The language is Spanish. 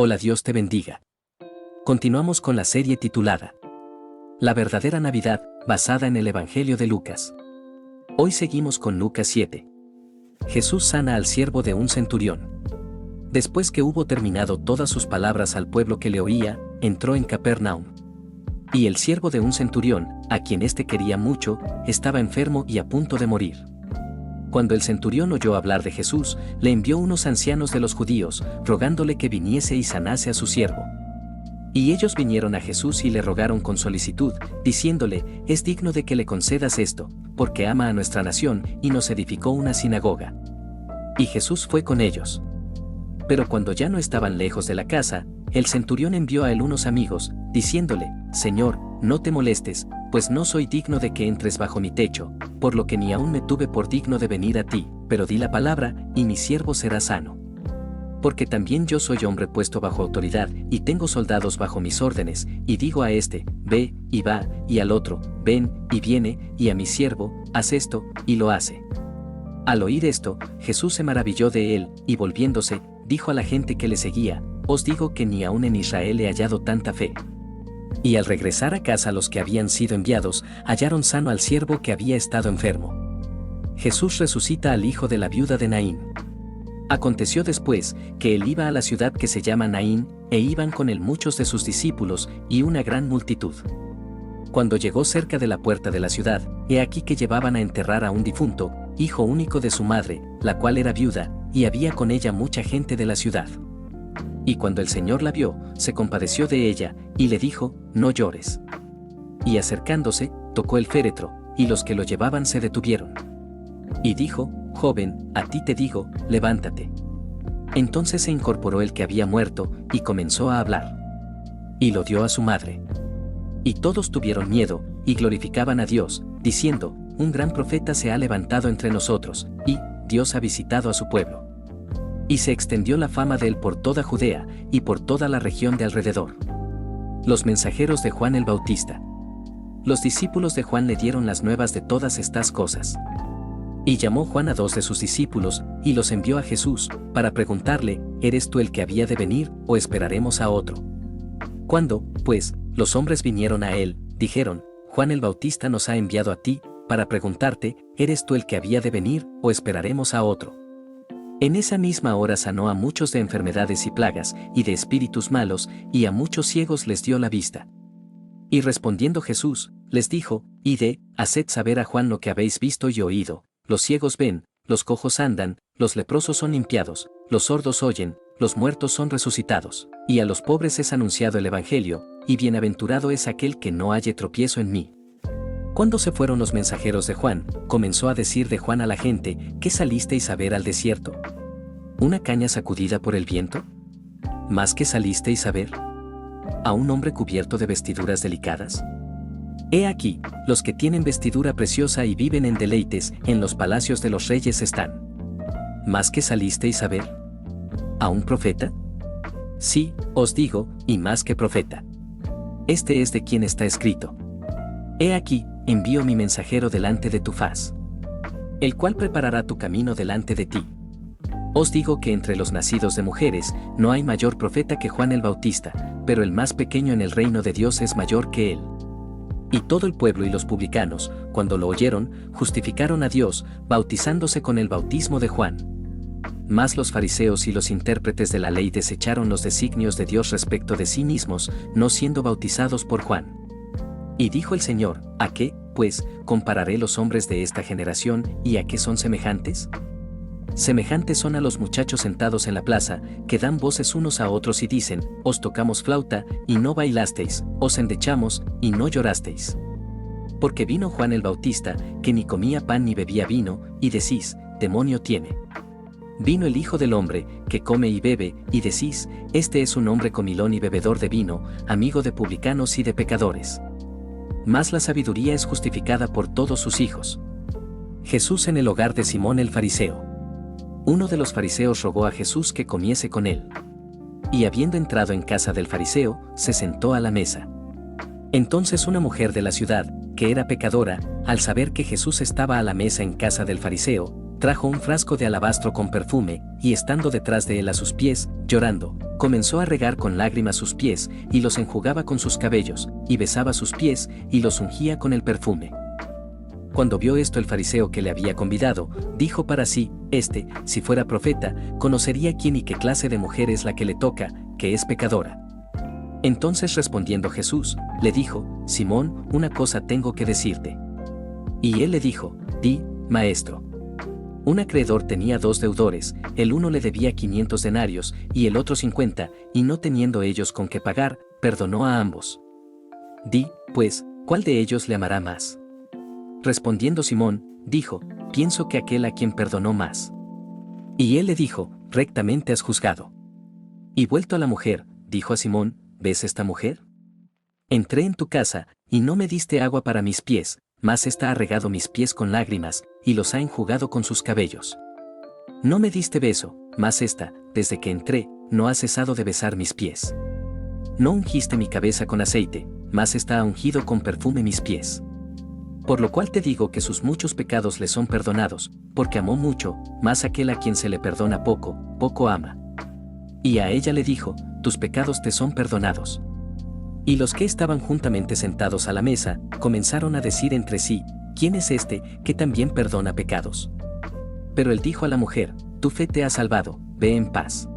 Hola, Dios te bendiga. Continuamos con la serie titulada La verdadera Navidad, basada en el Evangelio de Lucas. Hoy seguimos con Lucas 7. Jesús sana al siervo de un centurión. Después que hubo terminado todas sus palabras al pueblo que le oía, entró en Capernaum. Y el siervo de un centurión, a quien éste quería mucho, estaba enfermo y a punto de morir. Cuando el centurión oyó hablar de Jesús, le envió unos ancianos de los judíos, rogándole que viniese y sanase a su siervo. Y ellos vinieron a Jesús y le rogaron con solicitud, diciéndole: es digno de que le concedas esto, porque ama a nuestra nación y nos edificó una sinagoga. Y Jesús fue con ellos. Pero cuando ya no estaban lejos de la casa, el centurión envió a él unos amigos, diciéndole: Señor, no te molestes, pues no soy digno de que entres bajo mi techo, por lo que ni aún me tuve por digno de venir a ti, pero di la palabra, y mi siervo será sano. Porque también yo soy hombre puesto bajo autoridad, y tengo soldados bajo mis órdenes, y digo a este: ve, y va, y al otro: ven, y viene, y a mi siervo: haz esto, y lo hace. Al oír esto, Jesús se maravilló de él, y volviéndose, dijo a la gente que le seguía: os digo que ni aún en Israel he hallado tanta fe. Y al regresar a casa los que habían sido enviados, hallaron sano al siervo que había estado enfermo. Jesús resucita al hijo de la viuda de Naín. Aconteció después, que él iba a la ciudad que se llama Naín, e iban con él muchos de sus discípulos, y una gran multitud. Cuando llegó cerca de la puerta de la ciudad, he aquí que llevaban a enterrar a un difunto, hijo único de su madre, la cual era viuda, y había con ella mucha gente de la ciudad. Y cuando el Señor la vio, se compadeció de ella, y le dijo: no llores. Y acercándose, tocó el féretro, y los que lo llevaban se detuvieron. Y dijo: joven, a ti te digo, levántate. Entonces se incorporó el que había muerto, y comenzó a hablar. Y lo dio a su madre. Y todos tuvieron miedo, y glorificaban a Dios, diciendo: un gran profeta se ha levantado entre nosotros, y Dios ha visitado a su pueblo. Y se extendió la fama de él por toda Judea, y por toda la región de alrededor. Los mensajeros de Juan el Bautista. Los discípulos de Juan le dieron las nuevas de todas estas cosas. Y llamó Juan a 2 de sus discípulos, y los envió a Jesús, para preguntarle: ¿eres tú el que había de venir, o esperaremos a otro? Cuando, pues, los hombres vinieron a él, dijeron: Juan el Bautista nos ha enviado a ti, para preguntarte: ¿eres tú el que había de venir, o esperaremos a otro? En esa misma hora sanó a muchos de enfermedades y plagas, y de espíritus malos, y a muchos ciegos les dio la vista. Y respondiendo Jesús, les dijo: id, haced saber a Juan lo que habéis visto y oído: los ciegos ven, los cojos andan, los leprosos son limpiados, los sordos oyen, los muertos son resucitados, y a los pobres es anunciado el Evangelio, y bienaventurado es aquel que no halle tropiezo en mí. Cuando se fueron los mensajeros de Juan, comenzó a decir de Juan a la gente: ¿qué salisteis a ver al desierto? ¿Una caña sacudida por el viento? ¿Más que salisteis a ver? ¿A un hombre cubierto de vestiduras delicadas? He aquí, los que tienen vestidura preciosa y viven en deleites, en los palacios de los reyes están. ¿Más que salisteis a ver? ¿A un profeta? Sí, os digo, y más que profeta. Este es de quien está escrito: he aquí, envío mi mensajero delante de tu faz, el cual preparará tu camino delante de ti. Os digo que entre los nacidos de mujeres, no hay mayor profeta que Juan el Bautista, pero el más pequeño en el reino de Dios es mayor que él. Y todo el pueblo y los publicanos, cuando lo oyeron, justificaron a Dios, bautizándose con el bautismo de Juan. Mas los fariseos y los intérpretes de la ley desecharon los designios de Dios respecto de sí mismos, no siendo bautizados por Juan. Y dijo el Señor: ¿a qué, pues, compararé los hombres de esta generación, y a qué son semejantes? Semejantes son a los muchachos sentados en la plaza, que dan voces unos a otros y dicen: os tocamos flauta, y no bailasteis; os endechamos, y no llorasteis. Porque vino Juan el Bautista, que ni comía pan ni bebía vino, y decís: demonio tiene. Vino el Hijo del Hombre, que come y bebe, y decís: este es un hombre comilón y bebedor de vino, amigo de publicanos y de pecadores. Mas la sabiduría es justificada por todos sus hijos. Jesús en el hogar de Simón el fariseo. Uno de los fariseos rogó a Jesús que comiese con él. Y habiendo entrado en casa del fariseo, se sentó a la mesa. Entonces una mujer de la ciudad, que era pecadora, al saber que Jesús estaba a la mesa en casa del fariseo, trajo un frasco de alabastro con perfume, y estando detrás de él a sus pies, llorando, Comenzó a regar con lágrimas sus pies, y los enjugaba con sus cabellos, y besaba sus pies, y los ungía con el perfume. Cuando vio esto el fariseo que le había convidado, dijo para sí, si fuera profeta, conocería quién y qué clase de mujer es la que le toca, que es pecadora. Entonces respondiendo Jesús, le dijo, Simón, una cosa tengo que decirte. Y él le dijo, di, maestro. Un acreedor tenía 2 deudores, el uno le debía 500 denarios, y el otro 50, y no teniendo ellos con qué pagar, perdonó a ambos. Di, pues, ¿cuál de ellos le amará más? Respondiendo Simón, dijo, pienso que aquel a quien perdonó más. Y él le dijo, rectamente has juzgado. Y vuelto a la mujer, dijo a Simón, ¿ves esta mujer? Entré en tu casa, y no me diste agua para mis pies, mas ésta ha regado mis pies con lágrimas, y los ha enjugado con sus cabellos. No me diste beso, mas ésta, desde que entré, no ha cesado de besar mis pies. No ungiste mi cabeza con aceite, mas ésta ha ungido con perfume mis pies. Por lo cual te digo que sus muchos pecados le son perdonados, porque amó mucho, mas aquel a quien se le perdona poco, poco ama. Y a ella le dijo, tus pecados te son perdonados. Y los que estaban juntamente sentados a la mesa, comenzaron a decir entre sí, ¿quién es este, que también perdona pecados? Pero él dijo a la mujer, tu fe te ha salvado, ve en paz.